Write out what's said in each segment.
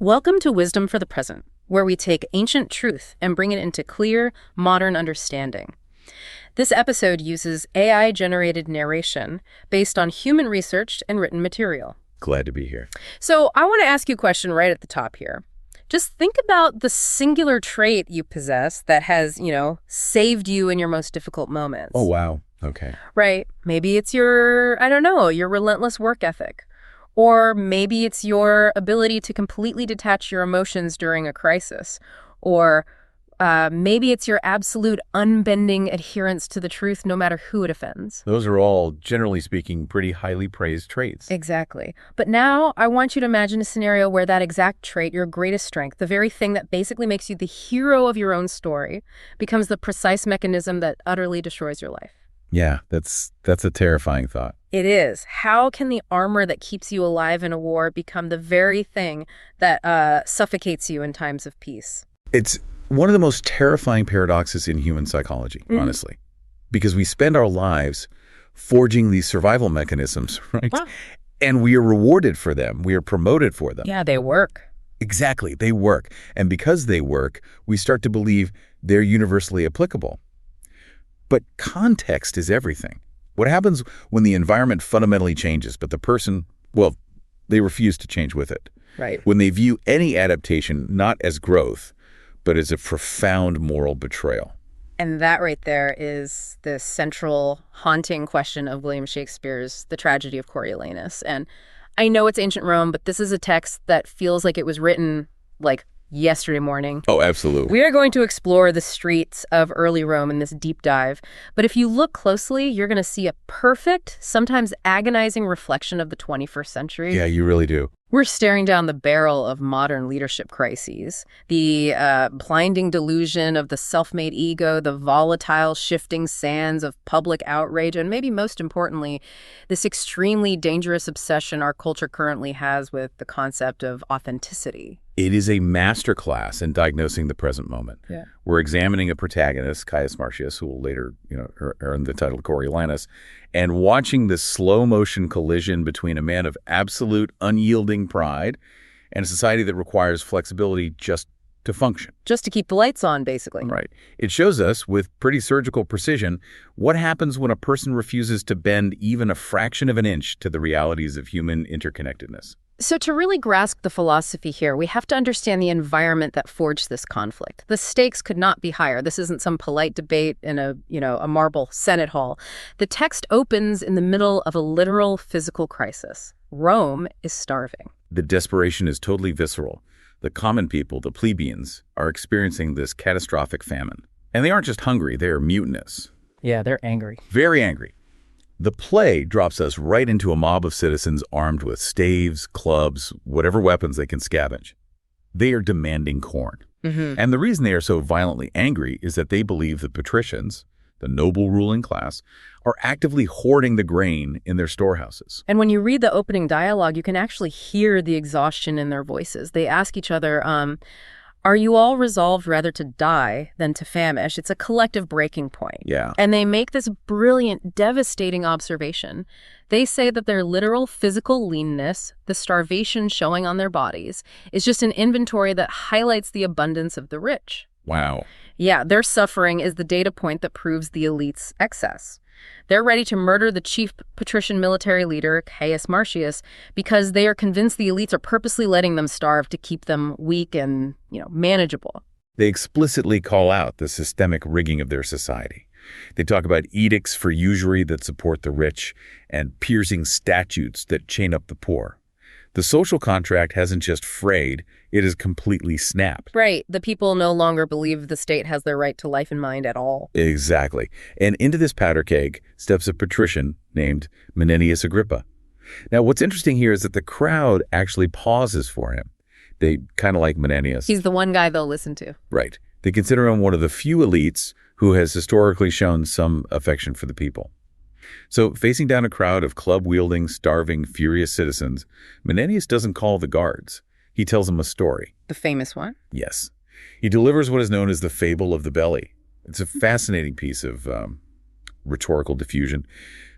Welcome to Wisdom for the Present, where we take ancient truth and bring it into clear, modern understanding. This episode uses AI-generated narration based on human researched and written material. Glad to be here. So I want to ask you a question right at the top here. Just think about the singular trait you possess that has, saved you in your most difficult moments. Oh, wow. Okay. Right. Maybe it's your relentless work ethic. Or maybe it's your ability to completely detach your emotions during a crisis. Or maybe it's your absolute unbending adherence to the truth no matter who it offends. Those are all, generally speaking, pretty highly praised traits. Exactly. But now I want you to imagine a scenario where that exact trait, your greatest strength, the very thing that basically makes you the hero of your own story, becomes the precise mechanism that utterly destroys your life. Yeah, that's a terrifying thought. It is. How can the armor that keeps you alive in a war become the very thing that suffocates you in times of peace? It's one of the most terrifying paradoxes in human psychology, honestly, because we spend our lives forging these survival mechanisms, right? Wow. And we are rewarded for them. We are promoted for them. Yeah, they work. Exactly. They work. And because they work, we start to believe they're universally applicable. But context is everything. What happens when the environment fundamentally changes, but the person, well, they refuse to change with it? Right. When they view any adaptation not as growth, but as a profound moral betrayal. And that right there is the central haunting question of William Shakespeare's The Tragedy of Coriolanus. And I know it's ancient Rome, but this is a text that feels like it was written like yesterday morning. Oh, absolutely. We are going to explore the streets of early Rome in this deep dive. But if you look closely, you're going to see a perfect, sometimes agonizing reflection of the 21st century. Yeah, you really do. We're staring down the barrel of modern leadership crises, the blinding delusion of the self-made ego, the volatile shifting sands of public outrage, and maybe most importantly, this extremely dangerous obsession our culture currently has with the concept of authenticity. It is a masterclass in diagnosing the present moment. Yeah. We're examining a protagonist, Caius Marcius, who will later, earn the title Coriolanus, and watching this slow-motion collision between a man of absolute unyielding pride and a society that requires flexibility just to function. Just to keep the lights on, basically. Right. It shows us, with pretty surgical precision, what happens when a person refuses to bend even a fraction of an inch to the realities of human interconnectedness. So to really grasp the philosophy here, we have to understand the environment that forged this conflict. The stakes could not be higher. This isn't some polite debate in a marble Senate hall. The text opens in the middle of a literal physical crisis. Rome is starving. The desperation is totally visceral. The common people, the plebeians, are experiencing this catastrophic famine. And they aren't just hungry, they are mutinous. Yeah, they're angry. Very angry. The play drops us right into a mob of citizens armed with staves, clubs, whatever weapons they can scavenge. They are demanding corn. Mm-hmm. And the reason they are so violently angry is that they believe the patricians, the noble ruling class, are actively hoarding the grain in their storehouses. And when you read the opening dialogue, you can actually hear the exhaustion in their voices. They ask each other, are you all resolved rather to die than to famish? It's a collective breaking point. Yeah. And they make this brilliant, devastating observation. They say that their literal physical leanness, the starvation showing on their bodies, is just an inventory that highlights the abundance of the rich. Wow. Yeah, their suffering is the data point that proves the elite's excess. They're ready to murder the chief patrician military leader, Caius Marcius, because they are convinced the elites are purposely letting them starve to keep them weak and, manageable. They explicitly call out the systemic rigging of their society. They talk about edicts for usury that support the rich and piercing statutes that chain up the poor. The social contract hasn't just frayed, it is completely snapped. Right. The people no longer believe the state has their right to life in mind at all. Exactly. And into this powder keg steps a patrician named Menenius Agrippa. Now, what's interesting here is that the crowd actually pauses for him. They kind of like Menenius. He's the one guy they'll listen to. Right. They consider him one of the few elites who has historically shown some affection for the people. So, facing down a crowd of club-wielding, starving, furious citizens, Menenius doesn't call the guards. He tells them a story. The famous one? Yes. He delivers what is known as the fable of the belly. It's a fascinating piece of rhetorical diffusion.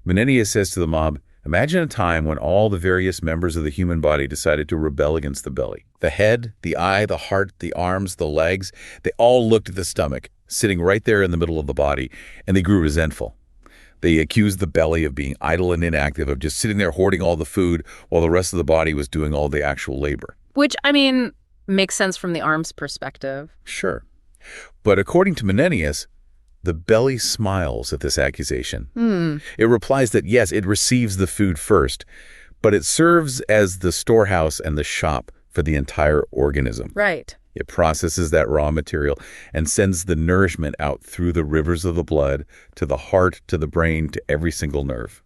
Menenius says to the mob, Imagine a time when all the various members of the human body decided to rebel against the belly. The head, the eye, the heart, the arms, the legs, they all looked at the stomach, sitting right there in the middle of the body, and they grew resentful. They accused the belly of being idle and inactive, of just sitting there hoarding all the food while the rest of the body was doing all the actual labor. Which, I mean, makes sense from the arm's perspective. Sure. But according to Menenius, the belly smiles at this accusation. It replies that, yes, it receives the food first, but it serves as the storehouse and the shop for the entire organism. Right. It processes that raw material and sends the nourishment out through the rivers of the blood, to the heart, to the brain, to every single nerve.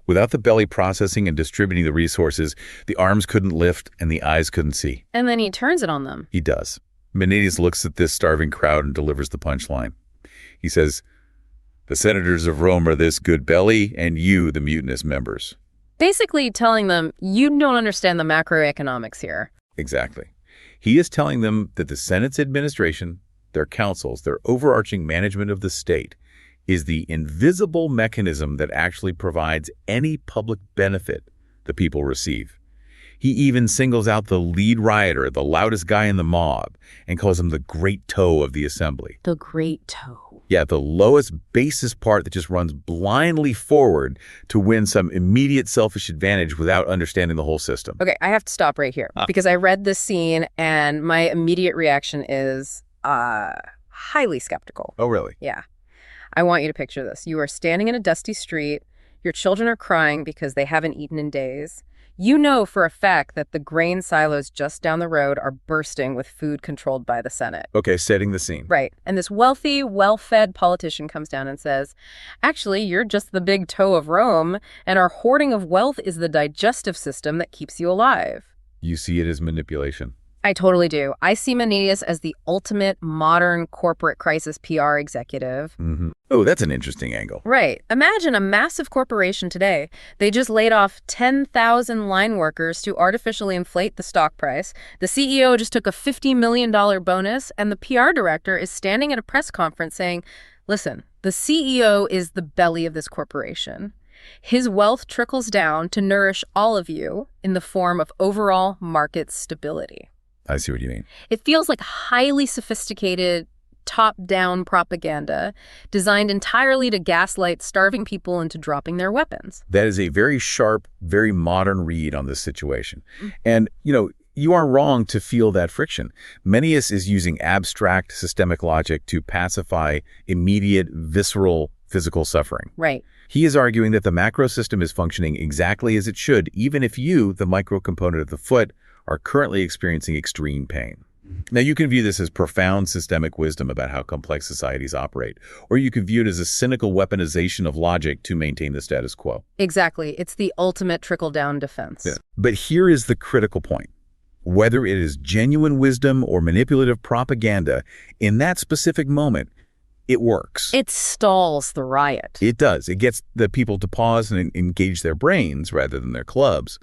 Without the belly processing and distributing the resources, the arms couldn't lift and the eyes couldn't see. And then he turns it on them. He does. Menenius looks at this starving crowd and delivers the punchline. He says, "The senators of Rome are this good belly, and you, the mutinous members." Basically telling them, you don't understand the macroeconomics here. Exactly. He is telling them that the Senate's administration, their councils, their overarching management of the state, is the invisible mechanism that actually provides any public benefit the people receive. He even singles out the lead rioter, the loudest guy in the mob, and calls him the great toe of the assembly. The great toe. Yeah, the lowest, basest part that just runs blindly forward to win some immediate selfish advantage without understanding the whole system. Okay, I have to stop right here because I read this scene and my immediate reaction is highly skeptical. Oh, really? Yeah. I want you to picture this. You are standing in a dusty street. Your children are crying because they haven't eaten in days. You know for a fact that the grain silos just down the road are bursting with food controlled by the Senate. Okay, setting the scene. Right. And this wealthy, well-fed politician comes down and says, actually, you're just the big toe of Rome, and our hoarding of wealth is the digestive system that keeps you alive. You see it as manipulation. I totally do. I see Menenius as the ultimate modern corporate crisis PR executive. Oh, that's an interesting angle. Right. Imagine a massive corporation today. They just laid off 10,000 line workers to artificially inflate the stock price. The CEO just took a $50 million bonus, and the PR director is standing at a press conference saying, listen, the CEO is the belly of this corporation. His wealth trickles down to nourish all of you in the form of overall market stability. I see what you mean. It feels like highly sophisticated, top-down propaganda designed entirely to gaslight starving people into dropping their weapons. That is a very sharp, very modern read on this situation. And, you aren't wrong to feel that friction. Menenius is using abstract systemic logic to pacify immediate, visceral, physical suffering. Right. He is arguing that the macro system is functioning exactly as it should, even if you, the micro component of the foot, are currently experiencing extreme pain. Now, you can view this as profound systemic wisdom about how complex societies operate, or you could view it as a cynical weaponization of logic to maintain the status quo. Exactly. It's the ultimate trickle-down defense. Yeah. But here is the critical point. Whether it is genuine wisdom or manipulative propaganda, in that specific moment, it works. It stalls the riot. It does. It gets the people to pause and engage their brains rather than their clubs.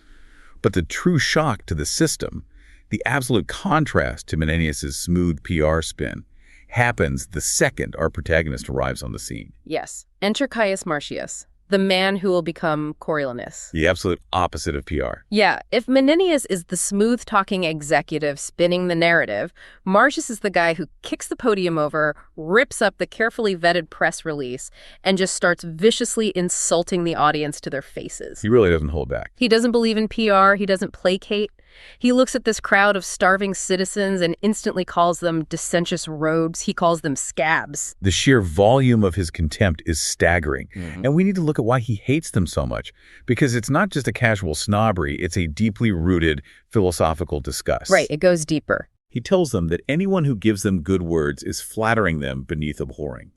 But the true shock to the system, the absolute contrast to Menenius' smooth PR spin, happens the second our protagonist arrives on the scene. Yes. Enter Caius Marcius, the man who will become Coriolanus. The absolute opposite of PR. Yeah, if Menenius is the smooth-talking executive spinning the narrative, Marcius is the guy who kicks the podium over, rips up the carefully vetted press release, and just starts viciously insulting the audience to their faces. He really doesn't hold back. He doesn't believe in PR. He doesn't placate. He looks at this crowd of starving citizens and instantly calls them dissentious rogues. He calls them scabs. The sheer volume of his contempt is staggering. And we need to look at why he hates them so much. Because it's not just a casual snobbery, it's a deeply rooted philosophical disgust. Right, it goes deeper. He tells them that anyone who gives them good words is flattering them beneath abhorring.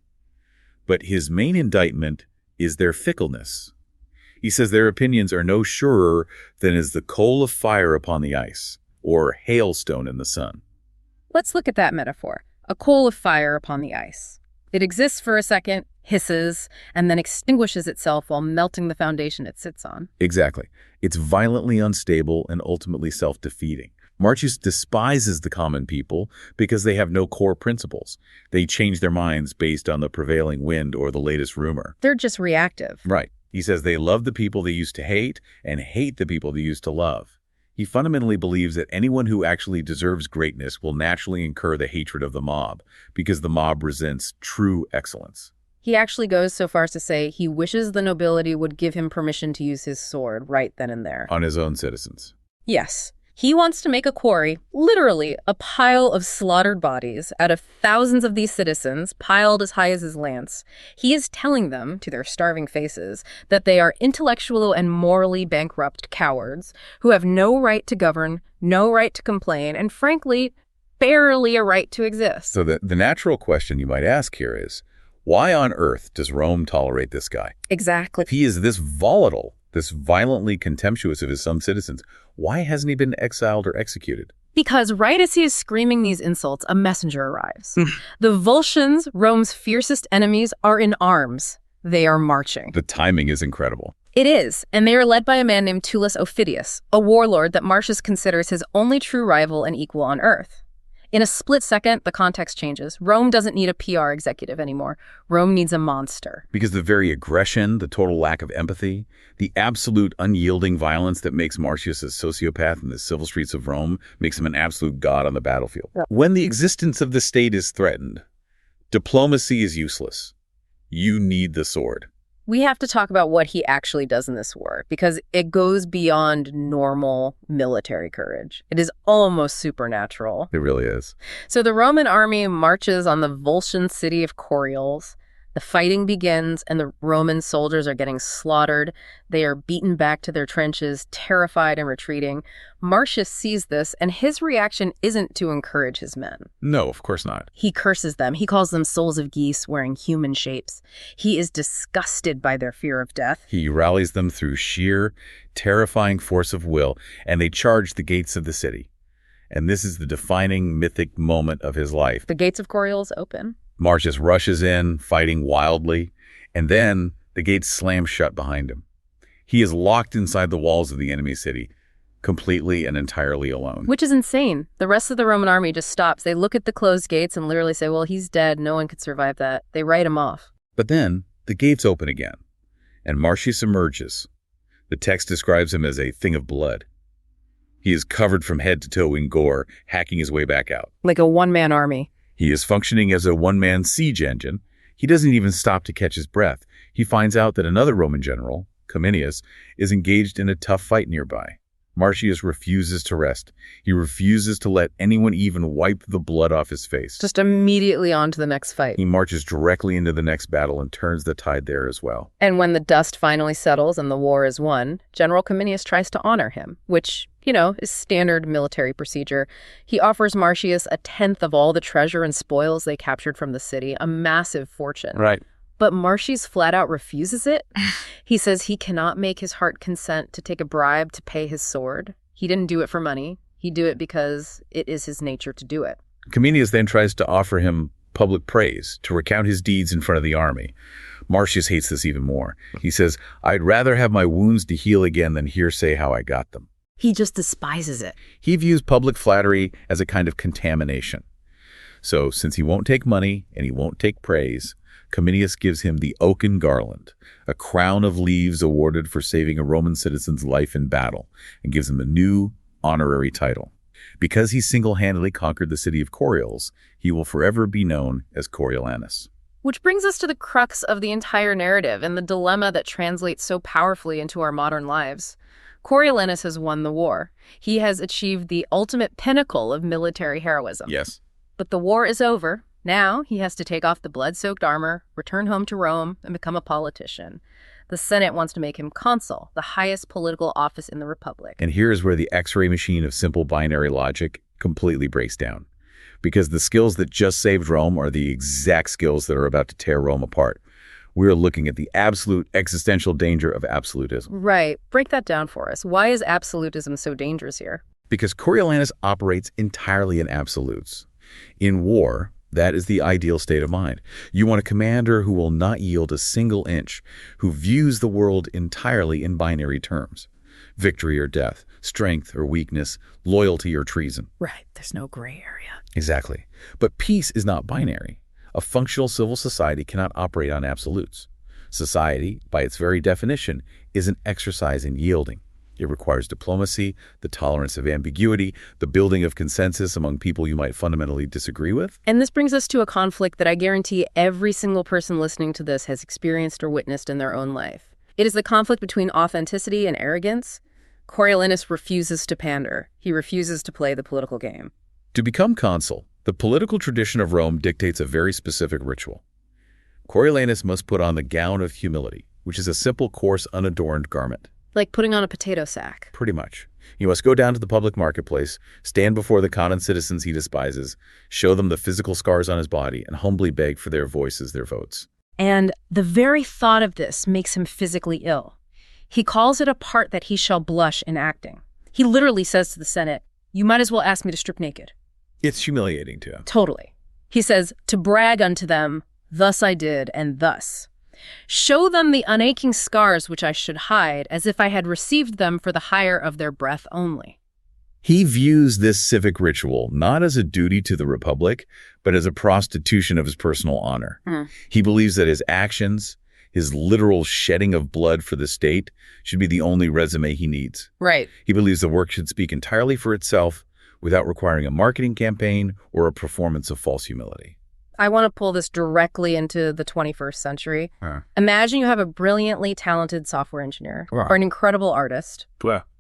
But his main indictment is their fickleness. He says their opinions are no surer than is the coal of fire upon the ice, or hailstone in the sun. Let's look at that metaphor. A coal of fire upon the ice. It exists for a second, hisses, and then extinguishes itself while melting the foundation it sits on. Exactly. It's violently unstable and ultimately self-defeating. Marcius despises the common people because they have no core principles. They change their minds based on the prevailing wind or the latest rumor. They're just reactive. Right. He says they love the people they used to hate and hate the people they used to love. He fundamentally believes that anyone who actually deserves greatness will naturally incur the hatred of the mob because the mob resents true excellence. He actually goes so far as to say he wishes the nobility would give him permission to use his sword right then and there. On his own citizens. Yes. He wants to make a quarry, literally a pile of slaughtered bodies, out of thousands of these citizens, piled as high as his lance. He is telling them, to their starving faces, that they are intellectual and morally bankrupt cowards who have no right to govern, no right to complain, and frankly, barely a right to exist. So the natural question you might ask here is, why on earth does Rome tolerate this guy? Exactly. If he is this volatile, this violently contemptuous of his some citizens, why hasn't he been exiled or executed? Because right as he is screaming these insults, a messenger arrives. The Volscians, Rome's fiercest enemies, are in arms. They are marching. The timing is incredible. It is, and they are led by a man named Tullus Aufidius, a warlord that Marcius considers his only true rival and equal on Earth. In a split second, the context changes. Rome doesn't need a PR executive anymore. Rome needs a monster. Because the very aggression, the total lack of empathy, the absolute unyielding violence that makes Marcius a sociopath in the civil streets of Rome makes him an absolute god on the battlefield. Yeah. When the existence of the state is threatened, diplomacy is useless. You need the sword. We have to talk about what he actually does in this war, because it goes beyond normal military courage. It is almost supernatural. It really is. So the Roman army marches on the Volscian city of Coriolanus. The fighting begins, and the Roman soldiers are getting slaughtered. They are beaten back to their trenches, terrified and retreating. Marcius sees this, and his reaction isn't to encourage his men. No, of course not. He curses them. He calls them souls of geese wearing human shapes. He is disgusted by their fear of death. He rallies them through sheer, terrifying force of will, and they charge the gates of the city. And this is the defining mythic moment of his life. The gates of Coriolanus open. Marcius rushes in, fighting wildly, and then the gates slam shut behind him. He is locked inside the walls of the enemy city, completely and entirely alone. Which is insane. The rest of the Roman army just stops. They look at the closed gates and literally say, well, he's dead. No one could survive that. They write him off. But then the gates open again, and Marcius emerges. The text describes him as a thing of blood. He is covered from head to toe in gore, hacking his way back out. Like a one-man army. He is functioning as a one-man siege engine. He doesn't even stop to catch his breath. He finds out that another Roman general, Cominius, is engaged in a tough fight nearby. Marcius refuses to rest. He refuses to let anyone even wipe the blood off his face. Just immediately on to the next fight. He marches directly into the next battle and turns the tide there as well. And when the dust finally settles and the war is won, General Cominius tries to honor him, which, is standard military procedure. He offers Marcius a tenth of all the treasure and spoils they captured from the city, a massive fortune. Right. But Marcius flat out refuses it. He says he cannot make his heart consent to take a bribe to pay his sword. He didn't do it for money. He do it because it is his nature to do it. Cominius then tries to offer him public praise, to recount his deeds in front of the army. Marcius hates this even more. He says, I'd rather have my wounds to heal again than hear say how I got them. He just despises it. He views public flattery as a kind of contamination. So since he won't take money and he won't take praise, Cominius gives him the oaken garland, a crown of leaves awarded for saving a Roman citizen's life in battle, and gives him a new honorary title. Because he single-handedly conquered the city of Coriolanus, he will forever be known as Coriolanus. Which brings us to the crux of the entire narrative and the dilemma that translates so powerfully into our modern lives. Coriolanus has won the war. He has achieved the ultimate pinnacle of military heroism. Yes. But the war is over. Now he has to take off the blood-soaked armor, return home to Rome, and become a politician. The Senate wants to make him consul, the highest political office in the Republic. And here's where the X-ray machine of simple binary logic completely breaks down. Because the skills that just saved Rome are the exact skills that are about to tear Rome apart. We're looking at the absolute existential danger of absolutism. Right. Break that down for us. Why is absolutism so dangerous here? Because Coriolanus operates entirely in absolutes. In war, that is the ideal state of mind. You want a commander who will not yield a single inch, who views the world entirely in binary terms. Victory or death, strength or weakness, loyalty or treason. Right. There's no gray area. Exactly. But peace is not binary. A functional civil society cannot operate on absolutes. Society, by its very definition, is an exercise in yielding. It requires diplomacy, the tolerance of ambiguity, the building of consensus among people you might fundamentally disagree with. And this brings us to a conflict that I guarantee every single person listening to this has experienced or witnessed in their own life. It is the conflict between authenticity and arrogance. Coriolanus refuses to pander. He refuses to play the political game. To become consul, the political tradition of Rome dictates a very specific ritual. Coriolanus must put on the gown of humility, which is a simple, coarse, unadorned garment. Like putting on a potato sack. Pretty much. He must go down to the public marketplace, stand before the common citizens he despises, show them the physical scars on his body, and humbly beg for their voices, their votes. And the very thought of this makes him physically ill. He calls it a part that he shall blush in acting. He literally says to the Senate, "You might as well ask me to strip naked." It's humiliating to him. Totally. He says, "To brag unto them, thus I did, and thus. Show them the unaching scars which I should hide, as if I had received them for the hire of their breath only." He views this civic ritual not as a duty to the Republic, but as a prostitution of his personal honor. He believes that his actions, his literal shedding of blood for the state, should be the only resume he needs. Right. He believes the work should speak entirely for itself without requiring a marketing campaign or a performance of false humility. I want to pull this directly into the 21st century. Imagine you have a brilliantly talented software engineer or an incredible artist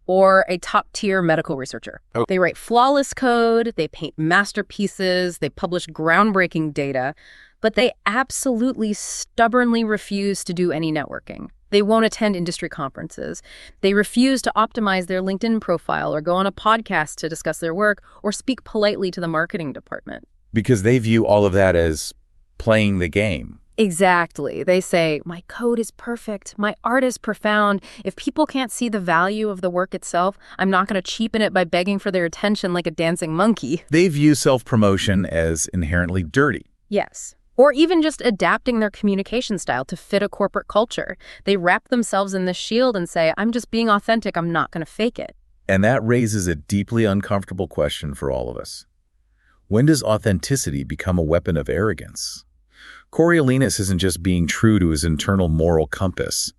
or a top-tier medical researcher. They write flawless code, they paint masterpieces, they publish groundbreaking data, but they absolutely stubbornly refuse to do any networking. They won't attend industry conferences. They refuse to optimize their LinkedIn profile or go on a podcast to discuss their work or speak politely to the marketing department. Because they view all of that as playing the game. Exactly. They say, "My code is perfect. My art is profound. If people can't see the value of the work itself, I'm not going to cheapen it by begging for their attention like a dancing monkey." They view self-promotion as inherently dirty. Yes. Or even just adapting their communication style to fit a corporate culture. They wrap themselves in this shield and say, "I'm just being authentic. I'm not going to fake it." And that raises a deeply uncomfortable question for all of us. When does authenticity become a weapon of arrogance? Coriolanus isn't just being true to his internal moral compass.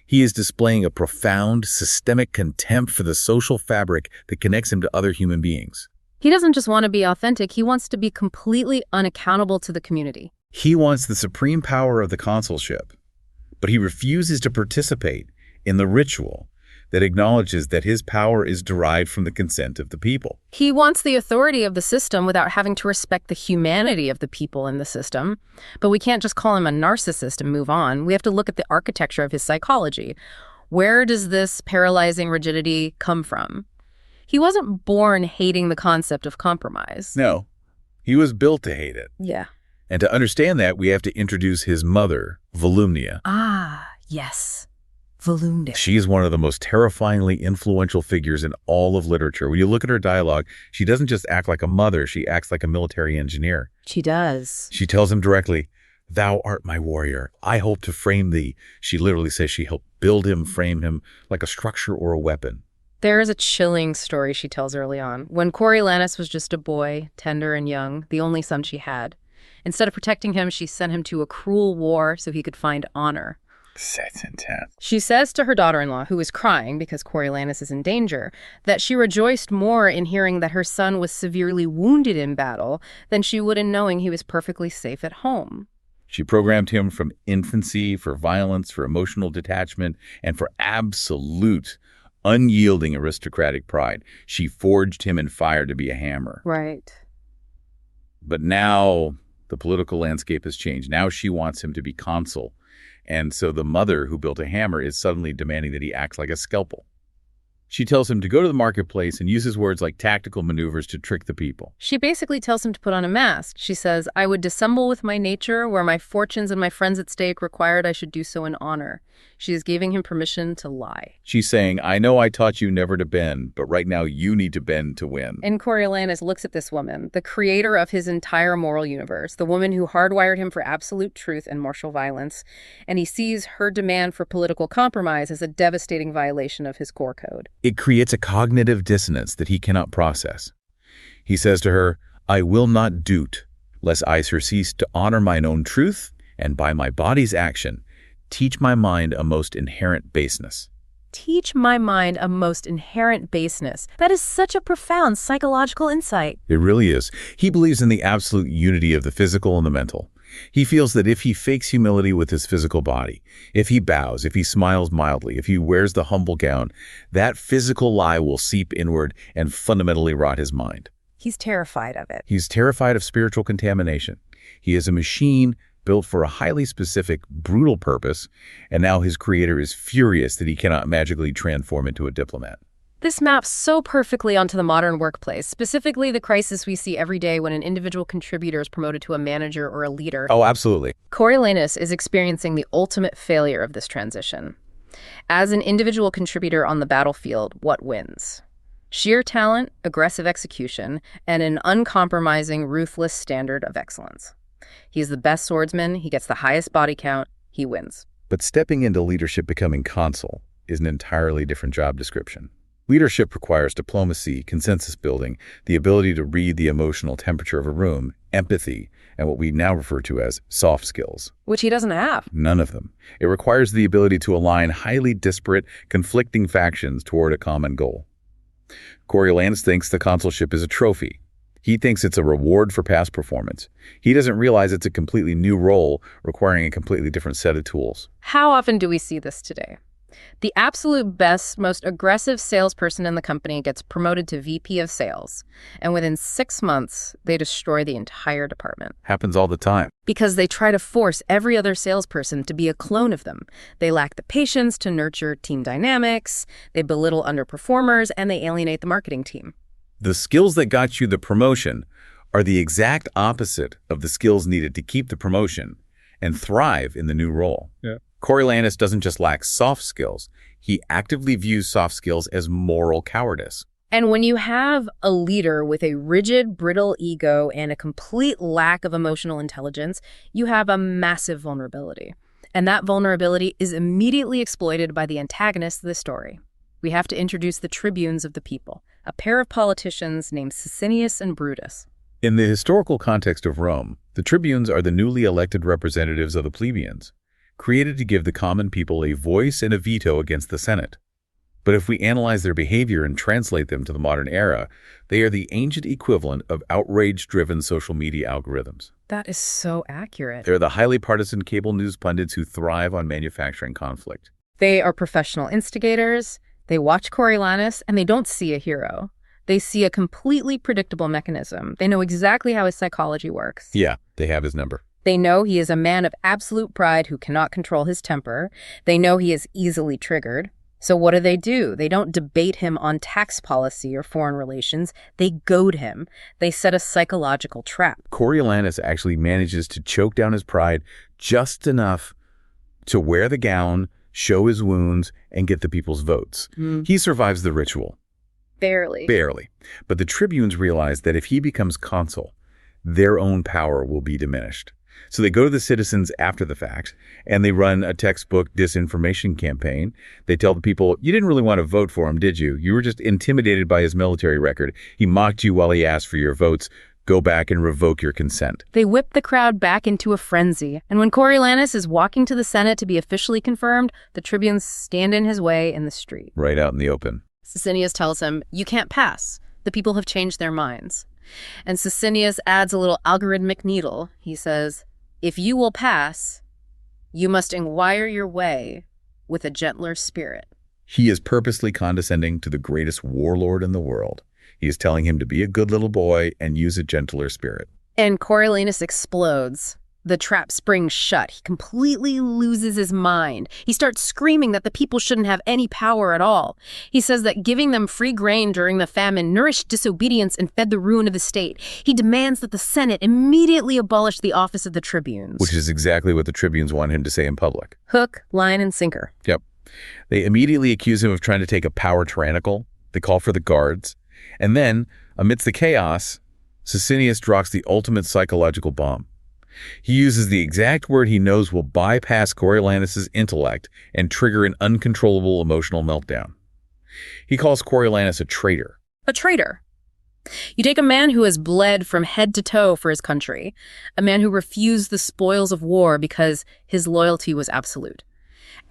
He is displaying a profound, systemic contempt for the social fabric that connects him to other human beings. He doesn't just want to be authentic. He wants to be completely unaccountable to the community. He wants the supreme power of the consulship, but he refuses to participate in the ritual that acknowledges that his power is derived from the consent of the people. He wants the authority of the system without having to respect the humanity of the people in the system. But we can't just call him a narcissist and move on. We have to look at the architecture of his psychology. Where does this paralyzing rigidity come from? He wasn't born hating the concept of compromise. No, he was built to hate it. Yeah. And to understand that, we have to introduce his mother, Volumnia. Ah, yes. Volumnia. She is one of the most terrifyingly influential figures in all of literature. When you look at her dialogue, she doesn't just act like a mother, she acts like a military engineer. She does. She tells him directly, "Thou art my warrior. I hope to frame thee." She literally says she helped build him, frame him like a structure or a weapon. There is a chilling story she tells early on. When Coriolanus was just a boy, tender and young, the only son she had, instead of protecting him, she sent him to a cruel war so he could find honor. That's intense. She says to her daughter-in-law, who is crying because Coriolanus is in danger, that she rejoiced more in hearing that her son was severely wounded in battle than she would in knowing he was perfectly safe at home. She programmed him from infancy for violence, for emotional detachment, and for absolute, unyielding aristocratic pride. She forged him in fire to be a hammer. Right. But now the political landscape has changed. Now she wants him to be consul. And so the mother who built a hammer is suddenly demanding that he acts like a scalpel. She tells him to go to the marketplace and uses words like tactical maneuvers to trick the people. She basically tells him to put on a mask. She says, "I would dissemble with my nature where my fortunes and my friends at stake required I should do so in honor." She is giving him permission to lie. She's saying, "I know I taught you never to bend, but right now you need to bend to win." And Coriolanus looks at this woman, the creator of his entire moral universe, the woman who hardwired him for absolute truth and martial violence, and he sees her demand for political compromise as a devastating violation of his core code. It creates a cognitive dissonance that he cannot process. He says to her, "I will not do't, lest I surcease to honor mine own truth, and by my body's action, Teach my mind a most inherent baseness. Teach my mind a most inherent baseness. That is such a profound psychological insight. It really is. He believes in the absolute unity of the physical and the mental. He feels that if he fakes humility with his physical body, if he bows, if he smiles mildly, if he wears the humble gown, that physical lie will seep inward and fundamentally rot his mind. He's terrified of it. He's terrified of spiritual contamination. He is a machine built for a highly specific, brutal purpose, and now his creator is furious that he cannot magically transform into a diplomat. This maps so perfectly onto the modern workplace, specifically the crisis we see every day when an individual contributor is promoted to a manager or a leader. Oh, absolutely. Coriolanus is experiencing the ultimate failure of this transition. As an individual contributor on the battlefield, what wins? Sheer talent, aggressive execution, and an uncompromising, ruthless standard of excellence. He's the best swordsman, he gets the highest body count, he wins. But stepping into leadership, becoming consul, is an entirely different job description. Leadership requires diplomacy, consensus building, the ability to read the emotional temperature of a room, empathy, and what we now refer to as soft skills. Which he doesn't have. None of them. It requires the ability to align highly disparate, conflicting factions toward a common goal. Coriolanus thinks the consulship is a trophy. He thinks it's a reward for past performance. He doesn't realize it's a completely new role requiring a completely different set of tools. How often do we see this today? The absolute best, most aggressive salesperson in the company gets promoted to VP of sales, and within 6 months, they destroy the entire department. Happens all the time. Because they try to force every other salesperson to be a clone of them. They lack the patience to nurture team dynamics, they belittle underperformers, and they alienate the marketing team. The skills that got you the promotion are the exact opposite of the skills needed to keep the promotion and thrive in the new role. Yeah. Coriolanus doesn't just lack soft skills. He actively views soft skills as moral cowardice. And when you have a leader with a rigid, brittle ego and a complete lack of emotional intelligence, you have a massive vulnerability. And that vulnerability is immediately exploited by the antagonists of the story. We have to introduce the tribunes of the people, a pair of politicians named Sicinius and Brutus. In the historical context of Rome, the tribunes are the newly elected representatives of the plebeians, created to give the common people a voice and a veto against the Senate. But if we analyze their behavior and translate them to the modern era, they are the ancient equivalent of outrage-driven social media algorithms. That is so accurate. They're the highly partisan cable news pundits who thrive on manufacturing conflict. They are professional instigators. They watch Coriolanus, and they don't see a hero. They see a completely predictable mechanism. They know exactly how his psychology works. Yeah, they have his number. They know he is a man of absolute pride who cannot control his temper. They know he is easily triggered. So what do? They don't debate him on tax policy or foreign relations. They goad him. They set a psychological trap. Coriolanus actually manages to choke down his pride just enough to wear the gown, show his wounds, and get the people's votes. He survives the ritual. Barely. Barely. But the tribunes realize that if he becomes consul, their own power will be diminished. So they go to the citizens after the fact, and they run a textbook disinformation campaign. They tell the people, you didn't really want to vote for him, did you? You were just intimidated by his military record. He mocked you while he asked for your votes. Go back and revoke your consent. They whip the crowd back into a frenzy. And when Coriolanus is walking to the Senate to be officially confirmed, the tribunes stand in his way in the street. Right out in the open. Sicinius tells him, you can't pass. The people have changed their minds. And Sicinius adds a little algorithmic needle. He says, if you will pass, you must inquire your way with a gentler spirit. He is purposely condescending to the greatest warlord in the world. He is telling him to be a good little boy and use a gentler spirit. And Coriolanus explodes. The trap springs shut. He completely loses his mind. He starts screaming that the people shouldn't have any power at all. He says that giving them free grain during the famine nourished disobedience and fed the ruin of the state. He demands that the Senate immediately abolish the office of the tribunes. Which is exactly what the tribunes want him to say in public. Hook, line, and sinker. Yep. They immediately accuse him of trying to take a power tyrannical. They call for the guards. And then, amidst the chaos, Sicinius drops the ultimate psychological bomb. He uses the exact word he knows will bypass Coriolanus' intellect and trigger an uncontrollable emotional meltdown. He calls Coriolanus a traitor. A traitor. You take a man who has bled from head to toe for his country, a man who refused the spoils of war because his loyalty was absolute.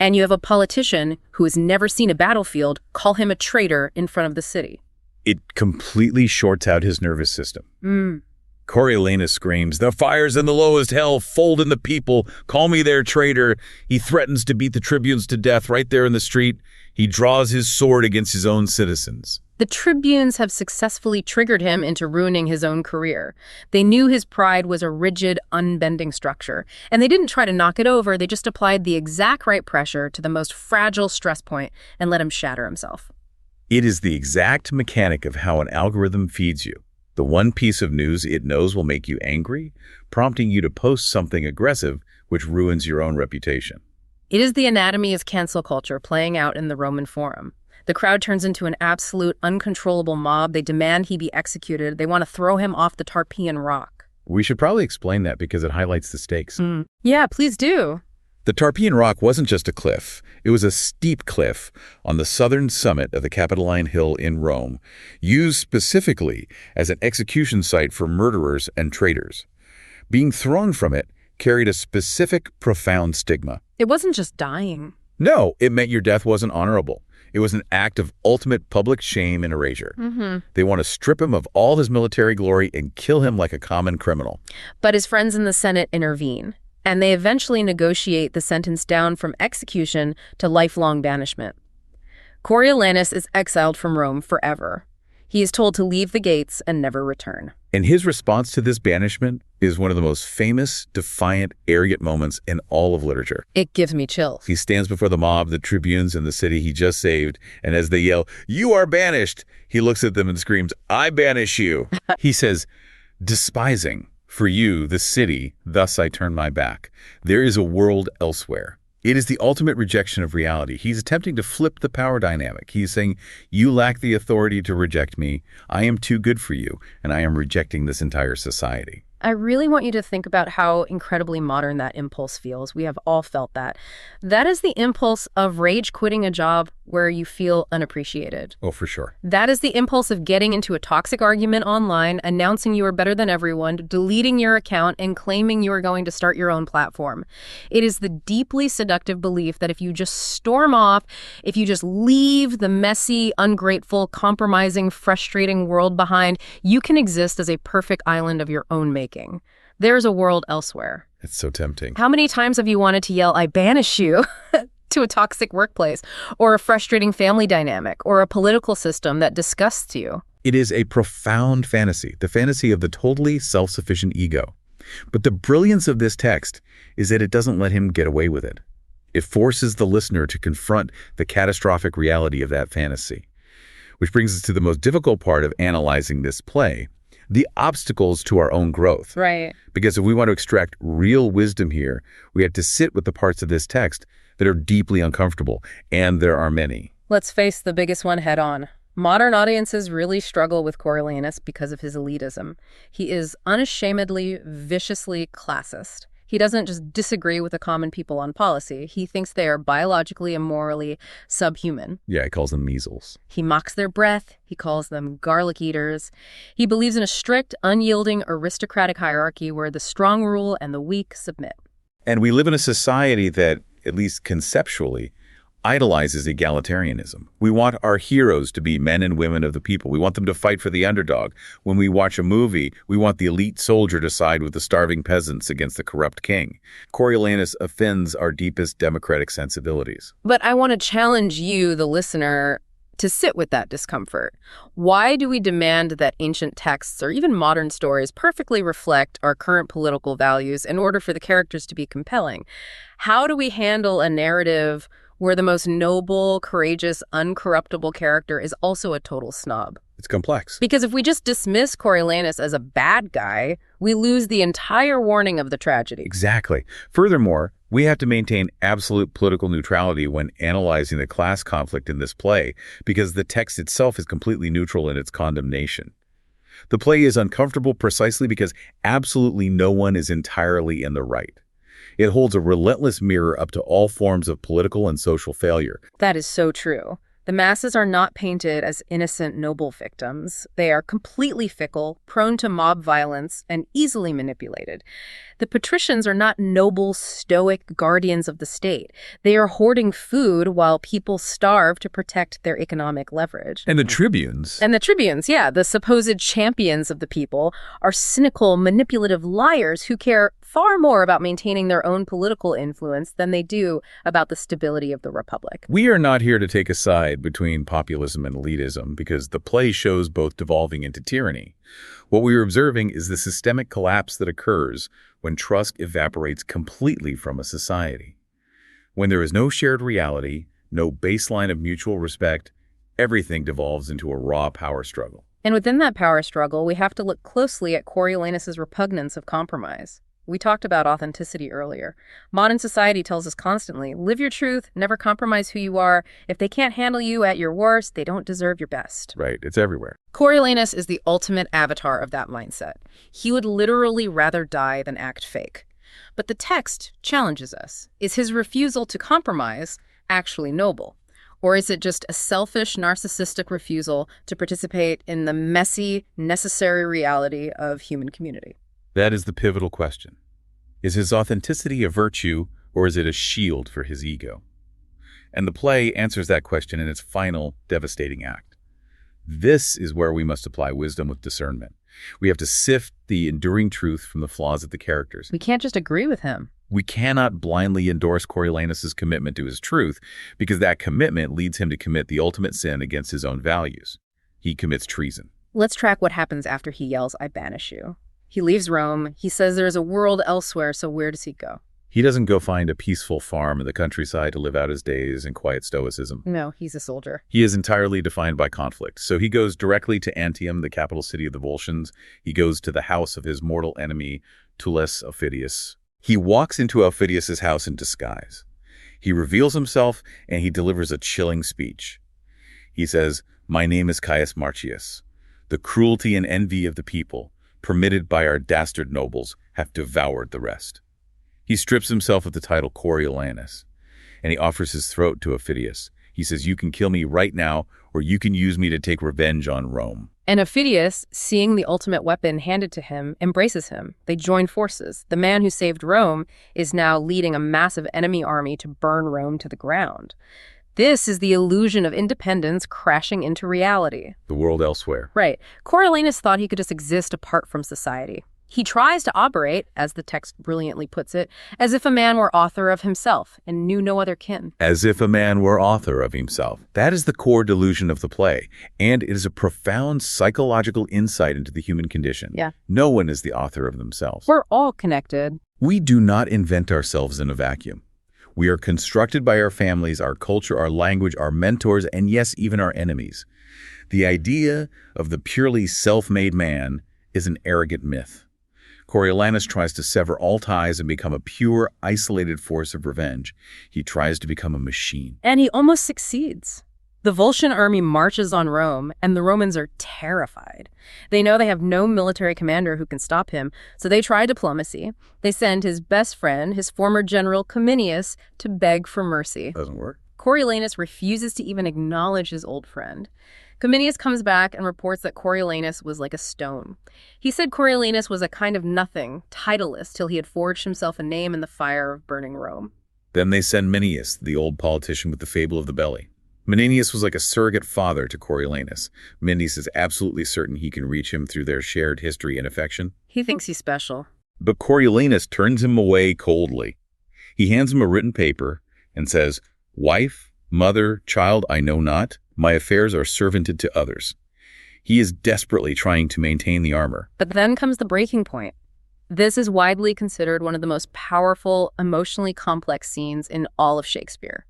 And you have a politician who has never seen a battlefield call him a traitor in front of the city. It completely shorts out his nervous system. Mm. Coriolanus screams, "The fire's in the lowest hell, fold in the people, call me their traitor." He threatens to beat the tribunes to death right there in the street. He draws his sword against his own citizens. The tribunes have successfully triggered him into ruining his own career. They knew his pride was a rigid, unbending structure, and they didn't try to knock it over. They just applied the exact right pressure to the most fragile stress point and let him shatter himself. It is the exact mechanic of how an algorithm feeds you. The one piece of news it knows will make you angry, prompting you to post something aggressive, which ruins your own reputation. It is the anatomy of cancel culture playing out in the Roman Forum. The crowd turns into an absolute, uncontrollable mob. They demand he be executed. They want to throw him off the Tarpeian Rock. We should probably explain that because it highlights the stakes. Yeah, please do. The Tarpeian Rock wasn't just a cliff. It was a steep cliff on the southern summit of the Capitoline Hill in Rome, used specifically as an execution site for murderers and traitors. Being thrown from it carried a specific, profound stigma. It wasn't just dying. No, it meant your death wasn't honorable. It was an act of ultimate public shame and erasure. They want to strip him of all his military glory and kill him like a common criminal. But his friends in the Senate intervene, and they eventually negotiate the sentence down from execution to lifelong banishment. Coriolanus is exiled from Rome forever. He is told to leave the gates and never return. And his response to this banishment is one of the most famous, defiant, arrogant moments in all of literature. It gives me chills. He stands before the mob, the tribunes in the city he just saved, and as they yell, "You are banished," he looks at them and screams, "I banish you." He says, "Despising for you the city, thus I turn my back. There is a world elsewhere." It is the ultimate rejection of reality. He's attempting to flip the power dynamic. He's saying, "You lack the authority to reject me. I am too good for you, and I am rejecting this entire society." I really want you to think about how incredibly modern that impulse feels. We have all felt that. That is the impulse of rage quitting a job where you feel unappreciated. Oh, for sure. That is the impulse of getting into a toxic argument online, announcing you are better than everyone, deleting your account, and claiming you are going to start your own platform. It is the deeply seductive belief that if you just storm off, if you just leave the messy, ungrateful, compromising, frustrating world behind, you can exist as a perfect island of your own making. There's a world elsewhere. It's so tempting. How many times have you wanted to yell, "I banish you," to a toxic workplace, or a frustrating family dynamic, or a political system that disgusts you? It is a profound fantasy, the fantasy of the totally self-sufficient ego. But the brilliance of this text is that it doesn't let him get away with it. It forces the listener to confront the catastrophic reality of that fantasy. Which brings us to the most difficult part of analyzing this play, the obstacles to our own growth. Right. Because if we want to extract real wisdom here, we have to sit with the parts of this text that are deeply uncomfortable, and there are many. Let's face the biggest one head on. Modern audiences really struggle with Coriolanus because of his elitism. He is unashamedly, viciously classist. He doesn't just disagree with the common people on policy. He thinks they are biologically and morally subhuman. Yeah, he calls them measles. He mocks their breath. He calls them garlic eaters. He believes in a strict, unyielding, aristocratic hierarchy where the strong rule and the weak submit. And we live in a society that, at least conceptually, idolizes egalitarianism. We want our heroes to be men and women of the people. We want them to fight for the underdog. When we watch a movie, we want the elite soldier to side with the starving peasants against the corrupt king. Coriolanus offends our deepest democratic sensibilities. But I want to challenge you, the listener, to sit with that discomfort. Why do we demand that ancient texts or even modern stories perfectly reflect our current political values in order for the characters to be compelling? How do we handle a narrative where the most noble, courageous, uncorruptible character is also a total snob? It's complex. Because if we just dismiss Coriolanus as a bad guy, we lose the entire warning of the tragedy. Exactly. Furthermore, we have to maintain absolute political neutrality when analyzing the class conflict in this play, because the text itself is completely neutral in its condemnation. The play is uncomfortable precisely because absolutely no one is entirely in the right. It holds a relentless mirror up to all forms of political and social failure. That is so true. The masses are not painted as innocent, noble victims. They are completely fickle, prone to mob violence, and easily manipulated. The patricians are not noble, stoic guardians of the state. They are hoarding food while people starve to protect their economic leverage. And the tribunes. And the tribunes, yeah, the supposed champions of the people, are cynical, manipulative liars who care far more about maintaining their own political influence than they do about the stability of the republic. We are not here to take a side between populism and elitism because the play shows both devolving into tyranny. What we are observing is the systemic collapse that occurs when trust evaporates completely from a society. When there is no shared reality, no baseline of mutual respect, everything devolves into a raw power struggle. And within that power struggle, we have to look closely at Coriolanus' repugnance of compromise. We talked about authenticity earlier. Modern society tells us constantly, live your truth, never compromise who you are. If they can't handle you at your worst, they don't deserve your best. Right, it's everywhere. Coriolanus is the ultimate avatar of that mindset. He would literally rather die than act fake. But the text challenges us. Is his refusal to compromise actually noble? Or is it just a selfish, narcissistic refusal to participate in the messy, necessary reality of human community? That is the pivotal question. Is his authenticity a virtue, or is it a shield for his ego? And the play answers that question in its final, devastating act. This is where we must apply wisdom with discernment. We have to sift the enduring truth from the flaws of the characters. We can't just agree with him. We cannot blindly endorse Coriolanus' commitment to his truth, because that commitment leads him to commit the ultimate sin against his own values. He commits treason. Let's track what happens after he yells, "I banish you." He leaves Rome. He says there's a world elsewhere, so where does he go? He doesn't go find a peaceful farm in the countryside to live out his days in quiet stoicism. No, he's a soldier. He is entirely defined by conflict. So he goes directly to Antium, the capital city of the Volscians. He goes to the house of his mortal enemy, Tullus Aufidius. He walks into Aufidius's house in disguise. He reveals himself, and he delivers a chilling speech. He says, "My name is Caius Marcius. The cruelty and envy of the people, permitted by our dastard nobles, have devoured the rest." He strips himself of the title Coriolanus, and he offers his throat to Aufidius. He says, "You can kill me right now, or you can use me to take revenge on Rome." And Aufidius, seeing the ultimate weapon handed to him, embraces him. They join forces. The man who saved Rome is now leading a massive enemy army to burn Rome to the ground. This is the illusion of independence crashing into reality. The world elsewhere. Right. Coriolanus thought he could just exist apart from society. He tries to operate, as the text brilliantly puts it, as if a man were author of himself and knew no other kin. As if a man were author of himself. That is the core delusion of the play, and it is a profound psychological insight into the human condition. Yeah. No one is the author of themselves. We're all connected. We do not invent ourselves in a vacuum. We are constructed by our families, our culture, our language, our mentors, and yes, even our enemies. The idea of the purely self-made man is an arrogant myth. Coriolanus tries to sever all ties and become a pure, isolated force of revenge. He tries to become a machine. And he almost succeeds. The Volscian army marches on Rome, and the Romans are terrified. They know they have no military commander who can stop him, so they try diplomacy. They send his best friend, his former general Cominius, to beg for mercy. Doesn't work. Coriolanus refuses to even acknowledge his old friend. Cominius comes back and reports that Coriolanus was like a stone. He said Coriolanus was a kind of nothing, titleless, till he had forged himself a name in the fire of burning Rome. Then they send Menenius, the old politician with the fable of the belly. Menenius was like a surrogate father to Coriolanus. Menenius is absolutely certain he can reach him through their shared history and affection. He thinks he's special. But Coriolanus turns him away coldly. He hands him a written paper and says, "Wife, mother, child, I know not. My affairs are servanted to others." He is desperately trying to maintain the armor. But then comes the breaking point. This is widely considered one of the most powerful, emotionally complex scenes in all of Shakespeare.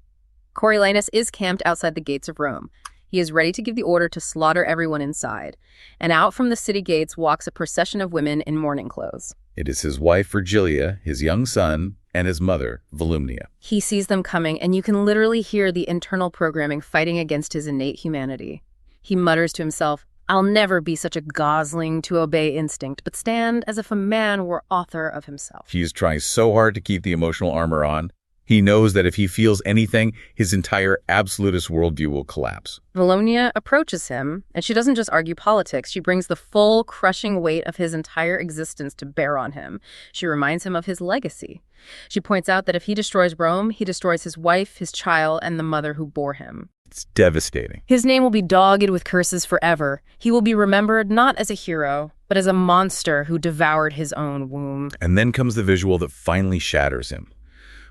Coriolanus is camped outside the gates of Rome. He is ready to give the order to slaughter everyone inside. And out from the city gates walks a procession of women in mourning clothes. It is his wife, Virgilia, his young son, and his mother, Volumnia. He sees them coming, and you can literally hear the internal programming fighting against his innate humanity. He mutters to himself, "I'll never be such a gosling to obey instinct, but stand as if a man were author of himself." He is trying so hard to keep the emotional armor on, He knows that if he feels anything, his entire absolutist worldview will collapse. Valonia approaches him, and she doesn't just argue politics. She brings the full, crushing weight of his entire existence to bear on him. She reminds him of his legacy. She points out that if he destroys Rome, he destroys his wife, his child, and the mother who bore him. It's devastating. His name will be dogged with curses forever. He will be remembered not as a hero, but as a monster who devoured his own womb. And then comes the visual that finally shatters him.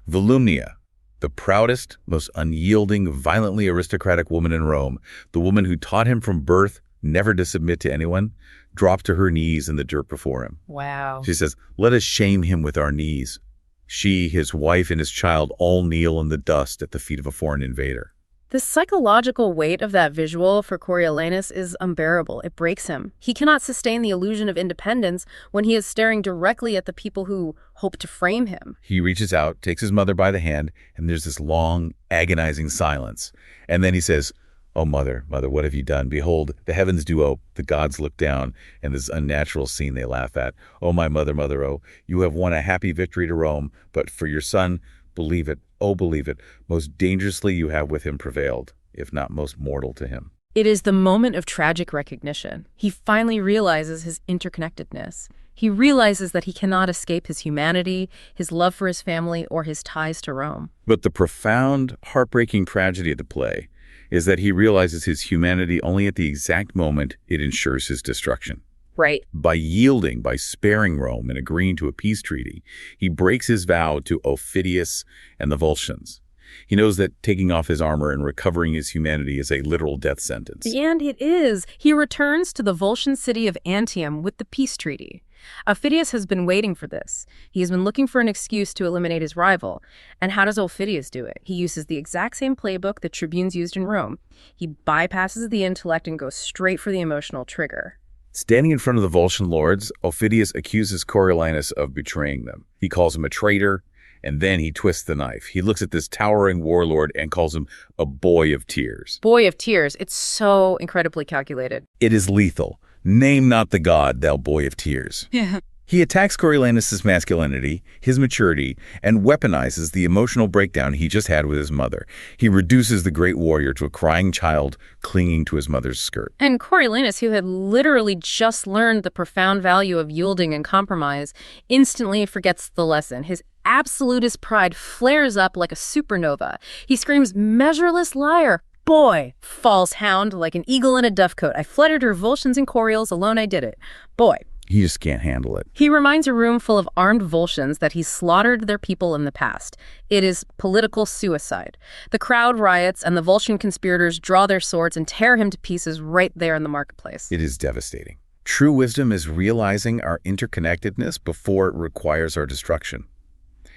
Volumnia, the proudest, most unyielding, violently aristocratic woman in Rome, the woman who taught him from birth never to submit to anyone, dropped to her knees in the dirt before him. Wow. She says, "Let us shame him with our knees." She, his wife, and his child all kneel in the dust at the feet of a foreign invader. The psychological weight of that visual for Coriolanus is unbearable. It breaks him. He cannot sustain the illusion of independence when he is staring directly at the people who hope to frame him. He reaches out, takes his mother by the hand, and there's this long, agonizing silence. And then he says, "Oh, mother, mother, what have you done? Behold, the heavens do ope, the gods look down, and this unnatural scene they laugh at. Oh, my mother, mother, oh, you have won a happy victory to Rome, but for your son, believe it, oh, believe it, most dangerously you have with him prevailed, if not most mortal to him." It is the moment of tragic recognition. He finally realizes his interconnectedness. He realizes that he cannot escape his humanity, his love for his family, or his ties to Rome. But the profound, heartbreaking tragedy of the play is that he realizes his humanity only at the exact moment it ensures his destruction. Right. By yielding, by sparing Rome and agreeing to a peace treaty, he breaks his vow to Aufidius and the Volscians. He knows that taking off his armor and recovering his humanity is a literal death sentence. And it is. He returns to the Volscian city of Antium with the peace treaty. Aufidius has been waiting for this. He has been looking for an excuse to eliminate his rival. And how does Aufidius do it? He uses the exact same playbook that tribunes used in Rome. He bypasses the intellect and goes straight for the emotional trigger. Standing in front of the Volscian lords, Aufidius accuses Coriolanus of betraying them. He calls him a traitor, and then he twists the knife. He looks at this towering warlord and calls him a boy of tears. Boy of tears. It's so incredibly calculated. It is lethal. Name not the god, thou boy of tears. Yeah. He attacks Coriolanus' masculinity, his maturity, and weaponizes the emotional breakdown he just had with his mother. He reduces the great warrior to a crying child clinging to his mother's skirt. And Coriolanus, who had literally just learned the profound value of yielding and compromise, instantly forgets the lesson. His absolutist pride flares up like a supernova. He screams, "Measureless liar! Boy!" False hound, like an eagle in a dovecote. "I fluttered her Volscians and Coriols, alone I did it. Boy!" He just can't handle it. He reminds a room full of armed Volscians that he slaughtered their people in the past. It is political suicide. The crowd riots, and the Volscian conspirators draw their swords and tear him to pieces right there in the marketplace. It is devastating. True wisdom is realizing our interconnectedness before it requires our destruction.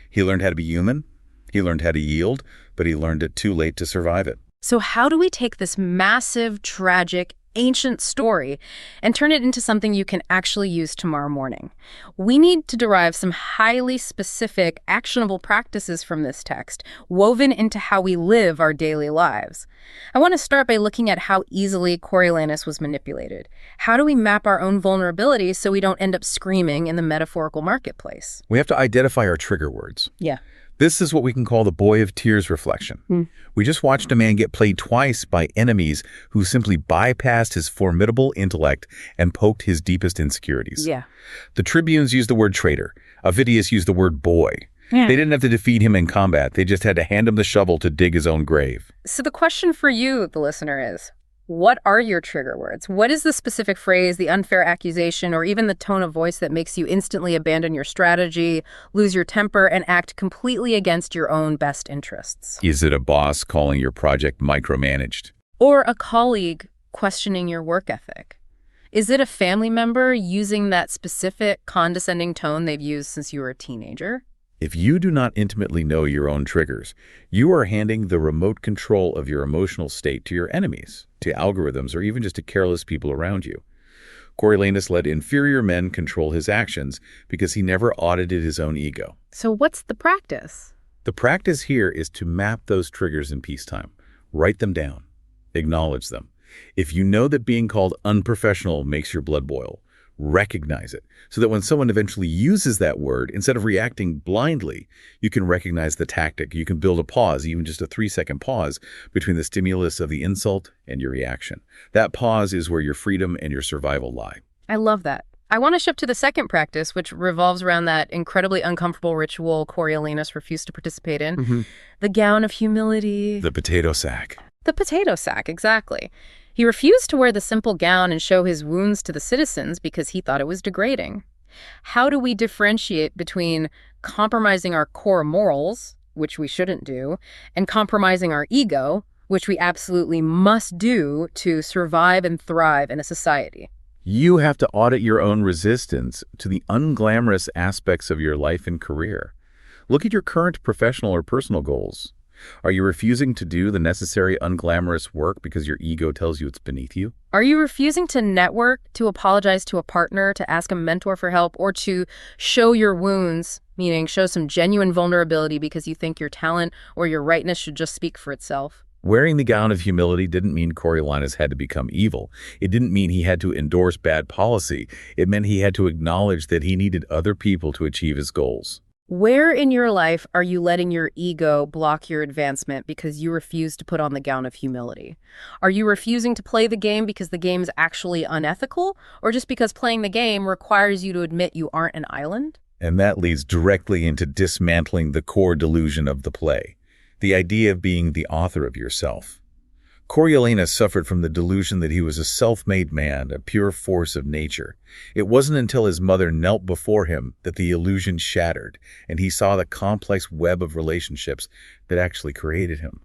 He learned how to be human, he learned how to yield, but he learned it too late to survive it. So how do we take this massive, tragic, ancient story and turn it into something you can actually use tomorrow morning? We need to derive some highly specific, actionable practices from this text, woven into how we live our daily lives. I want to start by looking at how easily Coriolanus was manipulated. How do we map our own vulnerabilities so we don't end up screaming in the metaphorical marketplace? We have to identify our trigger words. Yeah. This is what we can call the boy of tears reflection. We just watched a man get played twice by enemies who simply bypassed his formidable intellect and poked his deepest insecurities. Yeah. The tribunes used the word traitor. Aufidius used the word boy. They didn't have to defeat him in combat. They just had to hand him the shovel to dig his own grave. So the question for you, the listener, is, what are your trigger words? What is the specific phrase, the unfair accusation, or even the tone of voice that makes you instantly abandon your strategy, lose your temper, and act completely against your own best interests? Is it a boss calling your project micromanaged? Or a colleague questioning your work ethic? Is it a family member using that specific condescending tone they've used since you were a teenager? If you do not intimately know your own triggers, you are handing the remote control of your emotional state to your enemies, to algorithms, or even just to careless people around you. Coriolanus let inferior men control his actions because he never audited his own ego. So what's the practice? The practice here is to map those triggers in peacetime. Write them down. Acknowledge them. If you know that being called unprofessional makes your blood boil, Recognize it, so that when someone eventually uses that word, instead of reacting blindly, you can recognize the tactic. You can build a pause, even just a 3-second pause, between the stimulus of the insult and your reaction. That pause is where your freedom and your survival lie. I love that. I want to shift to the second practice, which revolves around that incredibly uncomfortable ritual Coriolanus refused to participate in. The gown of humility. The potato sack. The potato sack, exactly. He refused to wear the simple gown and show his wounds to the citizens because he thought it was degrading. How do we differentiate between compromising our core morals, which we shouldn't do, and compromising our ego, which we absolutely must do to survive and thrive in a society? You have to audit your own resistance to the unglamorous aspects of your life and career. Look at your current professional or personal goals. Are you refusing to do the necessary unglamorous work because your ego tells you it's beneath you? Are you refusing to network, to apologize to a partner, to ask a mentor for help, or to show your wounds, meaning show some genuine vulnerability because you think your talent or your rightness should just speak for itself? Wearing the gown of humility didn't mean Coriolanus had to become evil. It didn't mean he had to endorse bad policy. It meant he had to acknowledge that he needed other people to achieve his goals. Where in your life are you letting your ego block your advancement because you refuse to put on the gown of humility? Are you refusing to play the game because the game is actually unethical, or just because playing the game requires you to admit you aren't an island? And that leads directly into dismantling the core delusion of the play. The idea of being the author of yourself. Coriolanus suffered from the delusion that he was a self-made man, a pure force of nature. It wasn't until his mother knelt before him that the illusion shattered, and he saw the complex web of relationships that actually created him.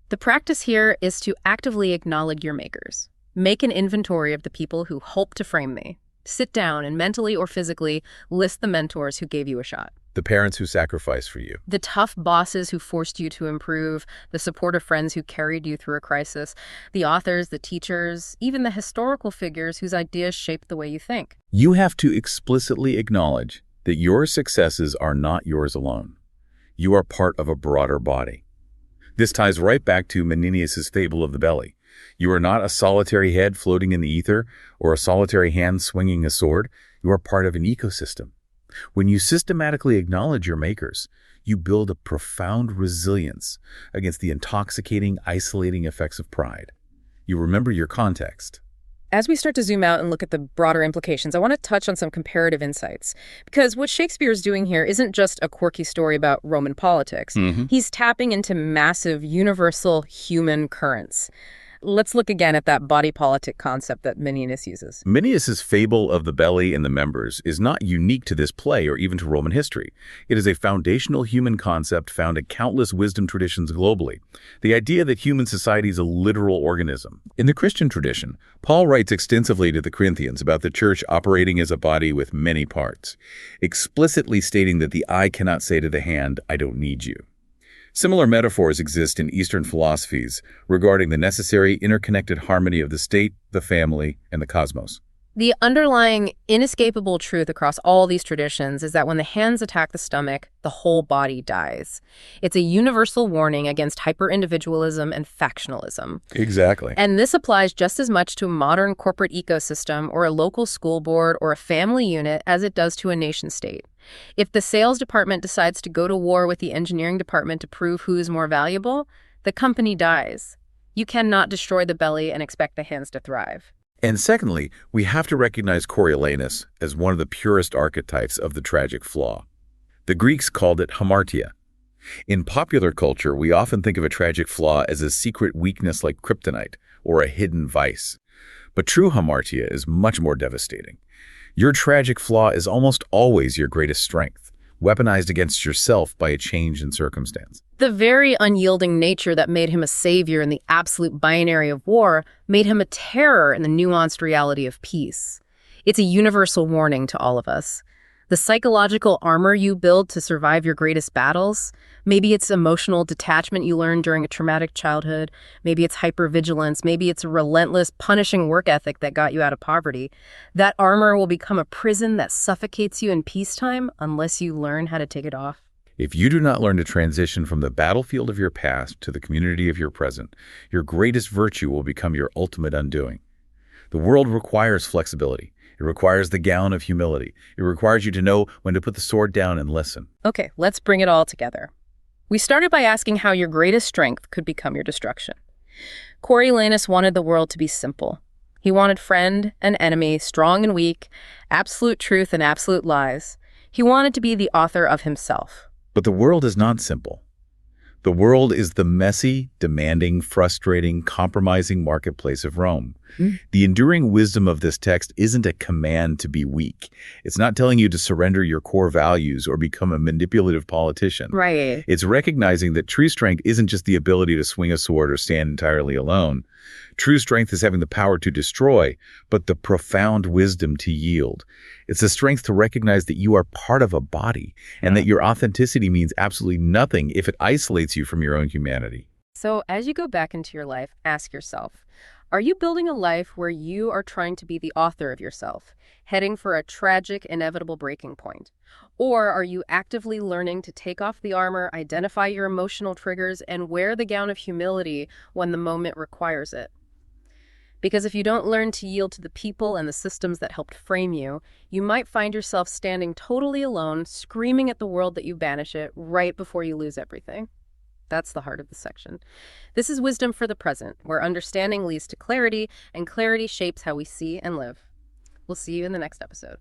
The practice here is to actively acknowledge your makers. Make an inventory of the people who help to frame me. Sit down and mentally or physically list the mentors who gave you a shot. The parents who sacrificed for you. The tough bosses who forced you to improve, the supportive friends who carried you through a crisis, the authors, the teachers, even the historical figures whose ideas shaped the way you think. You have to explicitly acknowledge that your successes are not yours alone. You are part of a broader body. This ties right back to Menenius' fable of the belly. You are not a solitary head floating in the ether or a solitary hand swinging a sword. You are part of an ecosystem. When you systematically acknowledge your makers, you build a profound resilience against the intoxicating, isolating effects of pride. You remember your context. As we start to zoom out and look at the broader implications, I want to touch on some comparative insights. Because what Shakespeare is doing here isn't just a quirky story about Roman politics. He's tapping into massive, universal human currents. Let's look again at that body politic concept that Menenius uses. Menenius' fable of the belly and the members is not unique to this play or even to Roman history. It is a foundational human concept found in countless wisdom traditions globally. The idea that human society is a literal organism. In the Christian tradition, Paul writes extensively to the Corinthians about the church operating as a body with many parts, explicitly stating that the eye cannot say to the hand, "I don't need you." Similar metaphors exist in Eastern philosophies regarding the necessary interconnected harmony of the state, the family, and the cosmos. The underlying inescapable truth across all these traditions is that when the hands attack the stomach, the whole body dies. It's a universal warning against hyper-individualism and factionalism. Exactly. And this applies just as much to a modern corporate ecosystem or a local school board or a family unit as it does to a nation state. If the sales department decides to go to war with the engineering department to prove who is more valuable, the company dies. You cannot destroy the belly and expect the hands to thrive. And secondly, we have to recognize Coriolanus as one of the purest archetypes of the tragic flaw. The Greeks called it hamartia. In popular culture, we often think of a tragic flaw as a secret weakness like kryptonite or a hidden vice. But true hamartia is much more devastating. Your tragic flaw is almost always your greatest strength, weaponized against yourself by a change in circumstance. The very unyielding nature that made him a savior in the absolute binary of war made him a terror in the nuanced reality of peace. It's a universal warning to all of us. The psychological armor you build to survive your greatest battles, maybe it's emotional detachment you learned during a traumatic childhood, maybe it's hypervigilance, maybe it's a relentless, punishing work ethic that got you out of poverty. That armor will become a prison that suffocates you in peacetime unless you learn how to take it off. If you do not learn to transition from the battlefield of your past to the community of your present, your greatest virtue will become your ultimate undoing. The world requires flexibility, It requires the gown of humility. It requires you to know when to put the sword down and listen. Okay, let's bring it all together. We started by asking how your greatest strength could become your destruction. Coriolanus wanted the world to be simple. He wanted friend and enemy, strong and weak, absolute truth and absolute lies. He wanted to be the author of himself. But the world is not simple. The world is the messy, demanding, frustrating, compromising marketplace of Rome. The enduring wisdom of this text isn't a command to be weak. It's not telling you to surrender your core values or become a manipulative politician. Right. It's recognizing that true strength isn't just the ability to swing a sword or stand entirely alone. True strength is having the power to destroy, but the profound wisdom to yield. It's the strength to recognize that you are part of a body and that your authenticity means absolutely nothing if it isolates you from your own humanity. So as you go back into your life, ask yourself, are you building a life where you are trying to be the author of yourself, heading for a tragic, inevitable breaking point? Or are you actively learning to take off the armor, identify your emotional triggers, and wear the gown of humility when the moment requires it? Because if you don't learn to yield to the people and the systems that helped frame you, you might find yourself standing totally alone, screaming at the world that you banish it right before you lose everything. That's the heart of the section. This is Wisdom for the Present, where understanding leads to clarity, and clarity shapes how we see and live. We'll see you in the next episode.